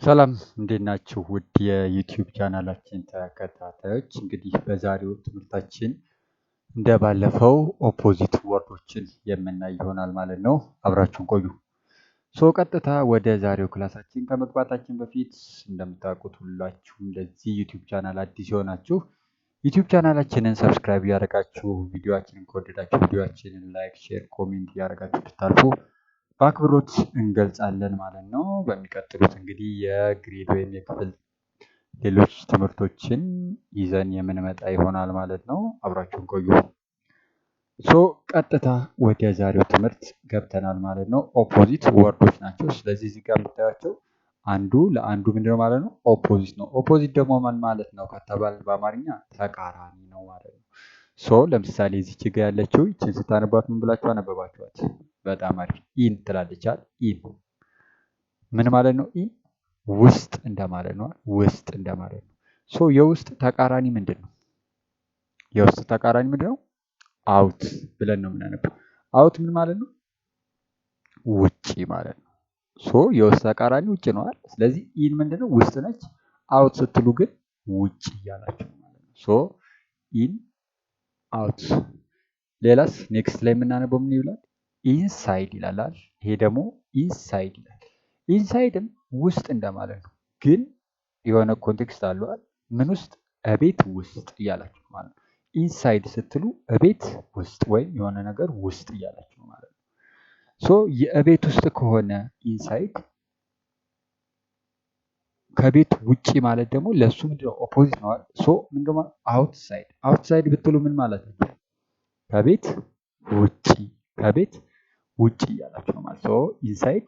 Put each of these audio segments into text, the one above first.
ሰላም እንዴት ናችሁ? ውድ የዩቲዩብ ቻናላችን ተከታታዮች፣ እንግዲህ በዛሬው ትምህርታችን እንደባለፈው ኦፖዚት ወርዶችን የምናይ ይሆናል ማለት ነው። አብራችሁን ቆዩ። ቀጥታ ወደ ዛሬው ክላሳችን ከመግባታችን በፊት እንደምታውቁት ሁላችሁም ለዚህ ዩቲዩብ ቻናል አዲስ የሆናችሁ ዩቲዩብ ቻናላችንን ሰብስክራይብ ያደረጋችሁ፣ ቪዲዮአችንን ከወደዳችሁ ቪዲዮአችንን ላይክ፣ ሼር፣ ኮሜንት ያደረጋችሁ ብታልፉ በአክብሮት እንገልጻለን ማለት ነው። በሚቀጥሉት እንግዲህ የግሬድ ወይም የክፍል ሌሎች ትምህርቶችን ይዘን የምንመጣ ይሆናል ማለት ነው። አብራችሁን ቆዩ። ቀጥታ ወደ ዛሬው ትምህርት ገብተናል ማለት ነው። ኦፖዚት ወርዶች ናቸው። ስለዚህ እዚህ ጋር የምታያቸው አንዱ ለአንዱ ምንድነው ማለት ነው? ኦፖዚት ነው። ኦፖዚት ደግሞ ምን ማለት ነው ከተባለ በአማርኛ ተቃራኒ ነው ማለት ነው። ለምሳሌ እዚች ጋ ያለችው ይችን ስታነቧት ምን ብላችሁ አነበባችኋት? በጣም አሪፍ። ኢን ትላለቻል። ኢን ምን ማለት ነው? ኢን ውስጥ እንደማለት ነው። ውስጥ እንደማለት ነው። የውስጥ ተቃራኒ ምንድን ነው? የውስጥ ተቃራኒ ምንድን ነው? አውት ብለን ነው የምናነበው። አውት ምን ማለት ነው? ውጪ ማለት ነው። የውስጥ ተቃራኒ ውጭ ነው አይደል? ስለዚህ ኢን ምንድነው? ውስጥ ነች። አውት ስትሉ ግን ውጭ እያላችሁ ማለት ነው። ኢን አውት። ሌላስ ኔክስት ላይ የምናነበው ምን ይላል? ኢንሳይድ ይላል። ይሄ ደግሞ ኢንሳይድ ይላል። ኢንሳይድም ውስጥ እንደማለት ነው፣ ግን የሆነ ኮንቴክስት አለው። ምን ውስጥ? እቤት ውስጥ እያላችሁ ማለት ነው። ኢንሳይድ ስትሉ እቤት ውስጥ ወይም የሆነ ነገር ውስጥ እያላችሁ ማለት ነው። የእቤት ውስጥ ከሆነ ኢንሳይድ፣ ከቤት ውጪ ማለት ደግሞ ለሱ ምንድነው? ኦፖዚት ነው አይደል? ምንድነው? አውትሳይድ። አውትሳይድ ብትሉ ምን ማለት ነው? ከቤት ውጪ፣ ከቤት ውጪ እያላችሁ ነው ማለት ነው። ኢንሳይድ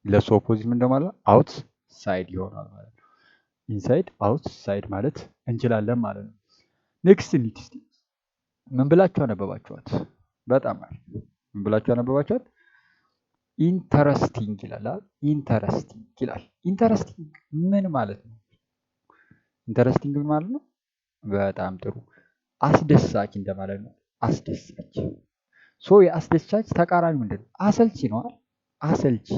ለሱ ኦፖዚት ምንድነው ማለት ነው? አውት ሳይድ ይሆናል ማለት ነው። ኢንሳይድ አውት ሳይድ ማለት እንችላለን ማለት ነው። ኔክስት እንሂድ እስቲ። ምን ብላችሁ አነበባችኋት? በጣም አሪፍ። ምን ብላችሁ አነበባችኋት? ኢንተረስቲንግ ይላል። ኢንተረስቲንግ ይላል። ኢንተረስቲንግ ምን ማለት ነው? ኢንተረስቲንግ ምን ማለት ነው? በጣም ጥሩ። አስደሳች እንደማለት ነው። አስደሳች። የአስደሳች ተቃራኒ ምንድን ነው? አሰልቺ ነው አይደል? አሰልቺ።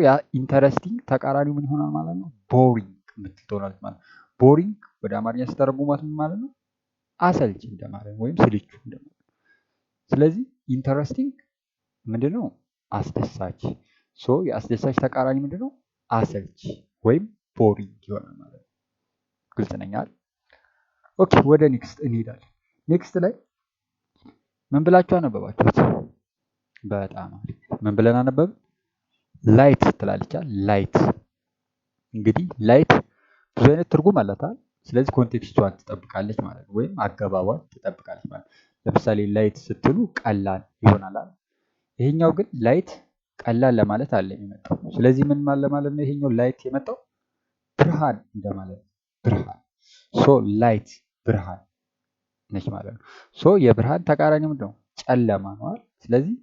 ያ ኢንተረስቲንግ ተቃራኒ ምን ይሆናል ማለት ነው? ቦሪንግ የምትል ትሆናለች ማለት ነው። ቦሪንግ ወደ አማርኛ ሲተረጉሟት ምን ማለት ነው? አሰልቺ እንደማለት ነው፣ ወይም ስልቹ እንደማለት ነው። ስለዚህ ኢንተረስቲንግ ምንድነው? አስደሳች። የአስደሳች ተቃራኒ ምንድነው? አሰልቺ ወይም ቦሪንግ ይሆናል ማለት ነው። ግልጽ ነኝ አይደል? ኦኬ፣ ወደ ኔክስት እንሄዳለን። ኔክስት ላይ ምን ብላችሁ አነበባችሁት? በጣም አሪፍ። ምን ብለን አነበብን? ላይት ትላለች። ላይት እንግዲህ ላይት ብዙ አይነት ትርጉም አላት። ስለዚህ ኮንቴክስቷን ትጠብቃለች ማለት ነው፣ ወይም አገባቧን ትጠብቃለች ማለት ነው። ለምሳሌ ላይት ስትሉ ቀላል ይሆናል። ይሄኛው ግን ላይት ቀላል ለማለት አለ የሚመጣው። ስለዚህ ምን ማለት ነው? ይሄኛው ላይት የመጣው ብርሃን እንደማለት ነው። ብርሃን። ላይት ብርሃን ነች ማለት ነው። የብርሃን ተቃራኒ ምንድን ነው? ጨለማ ነው አይደል? ስለዚህ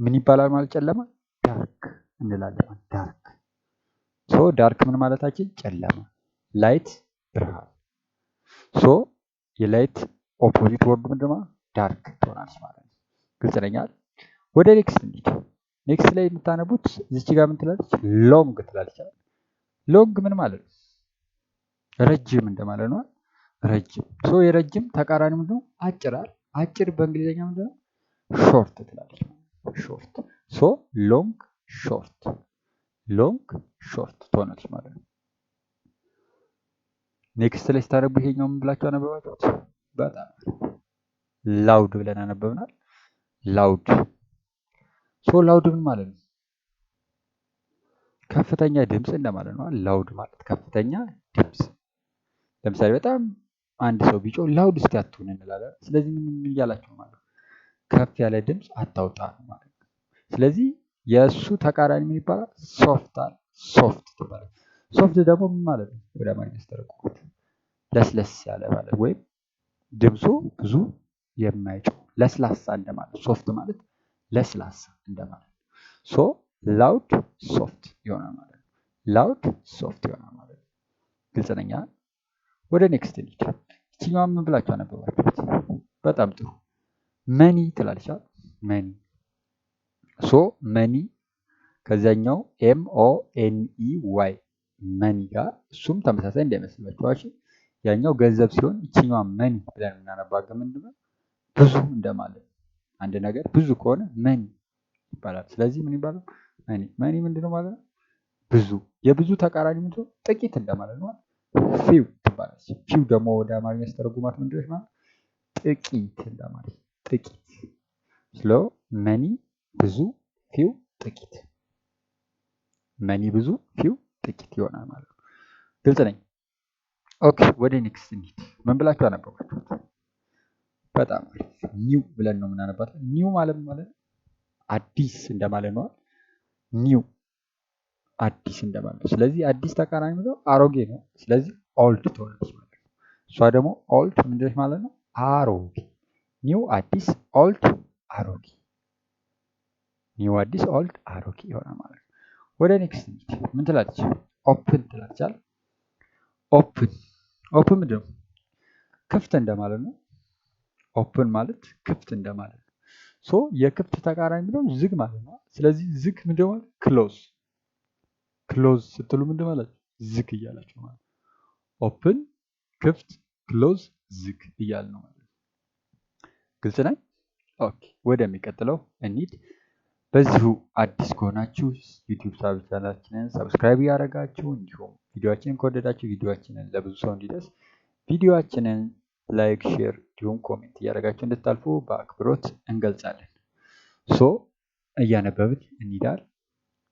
ምን ይባላል ማለት ጨለማ? ዳርክ እንላለን። ዳርክ። ዳርክ ምን ማለታችን? ጨለማ። ላይት ብርሃን። የላይት ኦፖዚት ወርድ ምንድን ነው? ዳርክ ትሆናለች ማለት ነው። ግልጽ ነኝ አይደል? ወደ ኔክስት እንሂድ። ኔክስት ላይ የምታነቡት እዚች ጋር ምን ትላለች? ሎንግ ትላለች። ሎንግ ምን ማለት ነው? ረጅም እንደማለት ነው። ረጅም። የረጅም ተቃራኒ ምንድነው? አጭር አይደል? አጭር በእንግሊዝኛ ምንድነው? ሾርት ትላለች። ሾርት። ሎንግ ሾርት፣ ሎንግ ሾርት ትሆናለች ማለት ነው። ኔክስት ላይ ስታነቡ ይሄኛው ምን ብላችሁ አነበባችሁት? በጣም ላውድ ብለን አነበብናል። ላውድ። ላውድ ምን ማለት ነው? ከፍተኛ ድምፅ እንደማለት ነው። ላውድ ማለት ከፍተኛ ድምፅ። ለምሳሌ በጣም አንድ ሰው ቢጮህ ላውድ እስቲ አትሁን እንላለን። ስለዚህ ምን እያላችሁ ማለት ነው? ከፍ ያለ ድምፅ አታውጣ ማለት ነው። ስለዚህ የእሱ ተቃራኒ ምን ይባላል? ሶፍት። ሶፍት ትባላል። ሶፍት ደግሞ ምን ማለት ነው? ወደ አማርኛ ስተረጉሙት ለስለስ ያለ ማለት፣ ወይም ድምፁ ብዙ የማይጮህ ለስላሳ እንደማለት። ሶፍት ማለት ለስላሳ እንደማለት። ላውድ ሶፍት ይሆናል ማለት ነው። ላውድ ሶፍት ይሆናል ማለት ነው። ግልጽ ነኝ። ወደ ኔክስት እንሂድ። ይችኛዋን ምን ብላችሁ አነበባችሁት? በጣም ጥሩ። መኒ ትላለች። መኒ። መኒ ከዛኛው MONEY መኒ ጋር እሱም ተመሳሳይ እንዳይመስላችሁ። ያኛው ገንዘብ ሲሆን ይችኛዋ መኒ ብለን የምናነባው ምንድነው? ብዙ እንደማለት ነው። አንድ ነገር ብዙ ከሆነ መኒ ይባላል። ስለዚህ ምን ይባላል? መኒ። መኒ ምንድነው ማለት ነው? ብዙ። የብዙ ተቃራኒ ምንድነው? ጥቂት እንደማለት ነው። ፊው ትባላለች። ፊው ደግሞ ወደ አማርኛ ስተረጉማት ምንድነች ማለት? ጥቂት እንደማለት። ጥቂት። ስለ መኒ ብዙ፣ ፊው ጥቂት። መኒ ብዙ፣ ፊው ጥቂት ይሆናል ማለት ነው። ግልጽ ነኝ? ኦኬ፣ ወደ ኔክስት እንሂድ። ምን ብላችሁ አነበባችሁት? በጣም አሪፍ። ኒው ብለን ነው የምናነባት። ኒው ማለት አዲስ እንደማለት ነው። ኒው አዲስ እንደማለት ነው። ስለዚህ አዲስ ተቃራኒ ነው አሮጌ ነው። ስለዚህ ኦልድ ትሆናለች ማለት ነው። እሷ ደግሞ ኦልድ ምንድነች ማለት ነው? አሮጌ። ኒው አዲስ፣ ኦልድ አሮጌ። ኒው አዲስ፣ ኦልድ አሮጌ ይሆናል ማለት ነው። ወደ ኔክስት እንሂድ። ምን ትላለች? ኦፕን ትላለች አይደል? ኦፕን ኦፕን ምንድን ነው? ክፍት እንደማለት ነው። ኦፕን ማለት ክፍት እንደማለት ነው። ሶ የክፍት ተቃራኒ ብለው ዝግ ማለት ነው። ስለዚህ ዝግ ምንድን ማለት? ክሎዝ። ክሎዝ ስትሉ ምንድን ማለት? ዝግ እያላችሁ ማለት ነው። ኦፕን ክፍት፣ ክሎዝ ዝግ እያልን ነው ማለት ነው። ግልጽ ነኝ? ኦኬ፣ ወደሚቀጥለው እንሂድ። በዚሁ አዲስ ከሆናችሁ ዩቲዩብ ቻናላችንን ሰብስክራይብ ያደረጋችሁ እንዲሁም ቪዲዮአችንን ከወደዳችሁ ቪዲዮአችንን ለብዙ ሰው እንዲደርስ ቪዲዮአችንን ላይክ፣ ሼር እንዲሁም ኮሜንት እያደረጋችሁ እንድታልፉ በአክብሮት እንገልጻለን። ሶ እያነበብን እንሂዳል።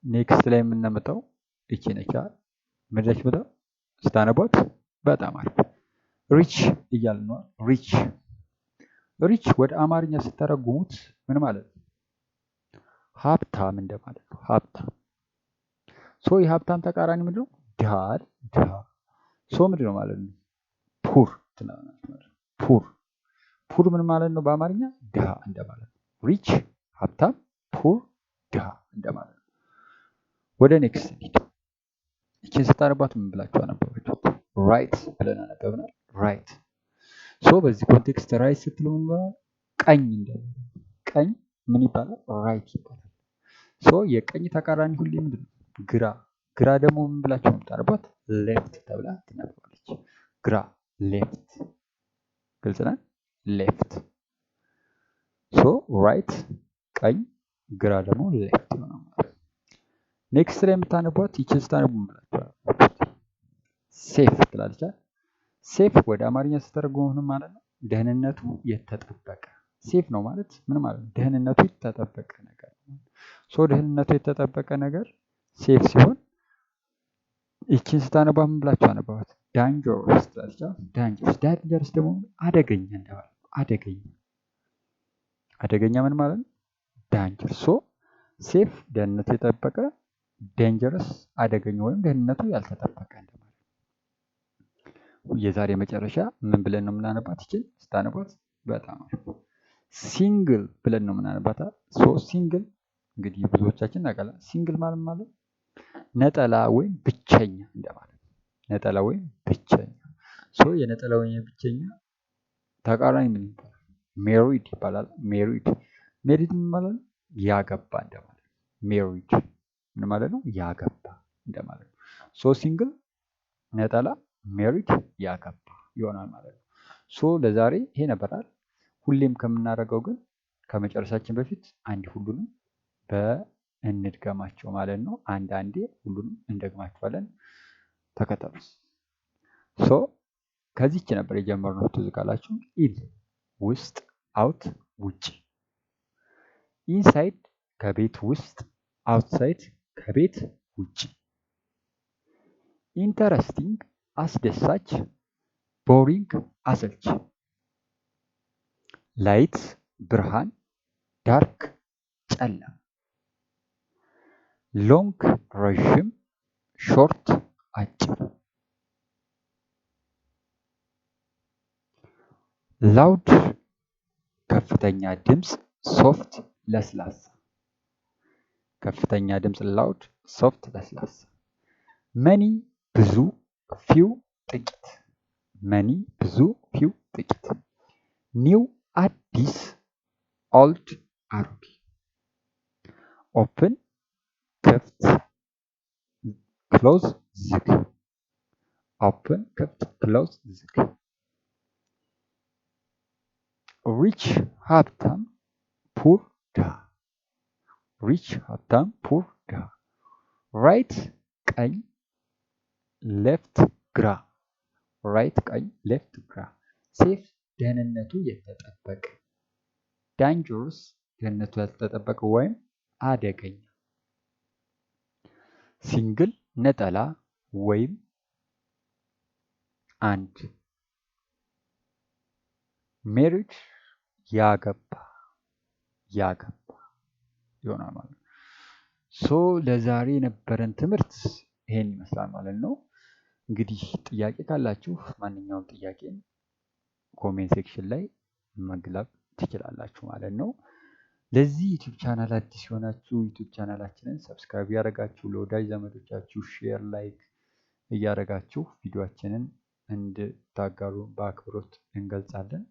ኔክስት ላይ የምናመጣው እቺ ነች። ምድረች ብላ ስታነቧት በጣም አሪፍ ሪች እያልን ነው። ሪች ሪች ወደ አማርኛ ስተረጉሙት ምን ማለት ነው? ሀብታም እንደማለት ነው። ሀብታም። ሶ የሀብታም ተቃራኒ ምንድነው? ድሃ። ድሃ። ሶ ምንድነው ማለት ነው? ፑር ትላለች ማለት ነው። ፑር ፑር ምን ማለት ነው? በአማርኛ ድሃ እንደማለት ነው። ሪች ሀብታም፣ ፑር ድሃ እንደማለት ነው። ወደ ኔክስት እንሂድ። ይችን ስታነቧት ምን ብላችሁ አነበባችሁት? ራይት ብለን አነበብናል። ራይት። ሶ በዚህ ኮንቴክስት ራይት ስትሉ ምን ይባላል? ቀኝ እንደማለት ነው። ቀኝ ምን ይባላል? ራይት ይባላል። ሶ የቀኝ ተቃራኒ ሁሌ ምንድን ነው? ግራ። ግራ ደግሞ ምን ብላችሁ የምታነቧት? ሌፍት ተብላ ትነበባለች። ግራ፣ ሌፍት። ግልጽ ነን? ሌፍት። ሶ ራይት ቀኝ፣ ግራ ደግሞ ሌፍት ይሆናል ማለት ነው። ኔክስት ላይ የምታነቧት ይችን ስታነቡ ምን ብላችኋል? ሴፍ ትላለች። ሴፍ ወደ አማርኛ ስተረጉሙ ምን ማለት ነው? ደህንነቱ የተጠበቀ። ሴፍ ነው ማለት ምን ማለት ነው? ደህንነቱ የተጠበቀ ነገር ነው። ሶ ደህንነቱ የተጠበቀ ነገር ሴፍ ሲሆን ይችን ስታነባ ምን ብላችሁ አነባባት? ዳንጀረስ ትላለች። ዳንጀረስ። ዳንጀረስ ደግሞ አደገኛ እንደማለት ነው። አደገኛ። አደገኛ ምን ማለት ነው? ዳንጀረስ። ሶ ሴፍ ደህንነቱ የተጠበቀ፣ ዳንጀረስ አደገኛ ወይም ደህንነቱ ያልተጠበቀ እንደማለት ነው። የዛሬ መጨረሻ ምን ብለን ነው የምናነባት? ይችን ስታነባት በጣም ሲንግል ብለን ነው የምናነባት። ሶ ሲንግል እንግዲህ ብዙዎቻችን እናውቃለን። ሲንግል ማለት ነጠላ ወይም ብቸኛ እንደማለት ነው። ነጠላ ወይም ብቸኛ። ሶ የነጠላ ወይም የብቸኛ ተቃራኒ ምን ይባላል? ሜሪድ ይባላል። ሜሪድ። ሜሪድ ምን ማለት ነው? ያገባ እንደማለት ነው። ሜሪድ ምን ማለት ነው? ያገባ እንደማለት ነው። ሶ ሲንግል ነጠላ፣ ሜሪድ ያገባ ይሆናል ማለት ነው። ሶ ለዛሬ ይሄ ነበራል። ሁሌም ከምናደርገው ግን ከመጨረሳችን በፊት አንድ ሁሉንም እንድገማቸው ማለት ነው። አንዳንዴ ሁሉንም እንደግማቸዋለን። ተከተሉ። ሶ ከዚች ነበር የጀመርነው ትዝ ካላችሁ። ኢን ውስጥ፣ አውት ውጭ። ኢንሳይድ ከቤት ውስጥ፣ አውትሳይድ ከቤት ውጭ። ኢንተረስቲንግ አስደሳች፣ ቦሪንግ አሰልች። ላይት ብርሃን፣ ዳርክ ጨለማ። ሎንግ ረዥም፣ ሾርት አጭር። ላውድ ከፍተኛ ድምፅ፣ ሶፍት ለስላሳ። ከፍተኛ ድምፅ ላውድ፣ ሶፍት ለስላሳ። መኒ ብዙ፣ ፊው ጥቂት። መኒ ብዙ፣ ፊው ጥቂት። ኒው አዲስ፣ ኦልድ አሮጌ። ኦፕን ክፍት፣ ክሎዝ ዝግ። ኦፕን ክፍት፣ ክሎዝ ዝግ። ሪች ሀብታም፣ ፑር ድሃ። ሪች ሀብታም፣ ፑር ድሃ። ራይት ቀኝ፣ ሌፍት ግራ። ራይት ቀኝ፣ ሌፍት ግራ። ሴፍ ደህንነቱ የተጠበቀ። ዳንጀረስ ደህንነቱ ያልተጠበቀ ወይም አደገኛ። ሲንግል ነጠላ ወይም አንድ። ሜሪድ ያገባ ይሆናል ማለት ነው። ሶ ለዛሬ የነበረን ትምህርት ይሄን ይመስላል ማለት ነው። እንግዲህ ጥያቄ ካላችሁ ማንኛውም ጥያቄ ኮሜንት ሴክሽን ላይ መግለብ ትችላላችሁ ማለት ነው። ለዚህ ዩቲዩብ ቻናል አዲስ የሆናችሁ ዩቲዩብ ቻናላችንን ሰብስክራይብ ያደረጋችሁ ለወዳጅ ዘመዶቻችሁ ሼር፣ ላይክ እያደረጋችሁ ቪዲዮአችንን እንድታጋሩ በአክብሮት እንገልጻለን።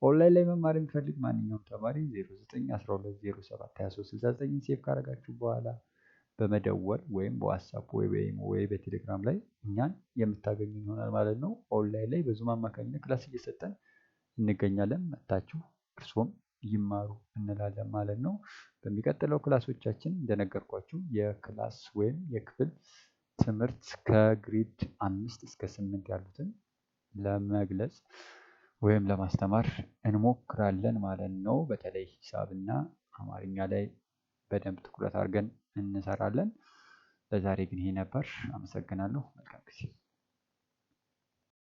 ኦንላይን ላይ መማር የሚፈልግ ማንኛውም ተማሪ 0912072369 ሴቭ ካደረጋችሁ በኋላ በመደወል ወይም በዋትስአፕ ወይ በቴሌግራም ላይ እኛን የምታገኙ ይሆናል ማለት ነው። ኦንላይን ላይ በዙም አማካኝነት ክላስ እየሰጠን እንገኛለን። መታችሁ እርስዎም ይማሩ እንላለን ማለት ነው። በሚቀጥለው ክላሶቻችን እንደነገርኳችሁ የክላስ ወይም የክፍል ትምህርት ከግሬድ 5 እስከ 8 ያሉትን ለመግለጽ ወይም ለማስተማር እንሞክራለን ማለት ነው። በተለይ ሂሳብና አማርኛ ላይ በደንብ ትኩረት አድርገን እንሰራለን። ለዛሬ ግን ይሄ ነበር። አመሰግናለሁ። መልካም ጊዜ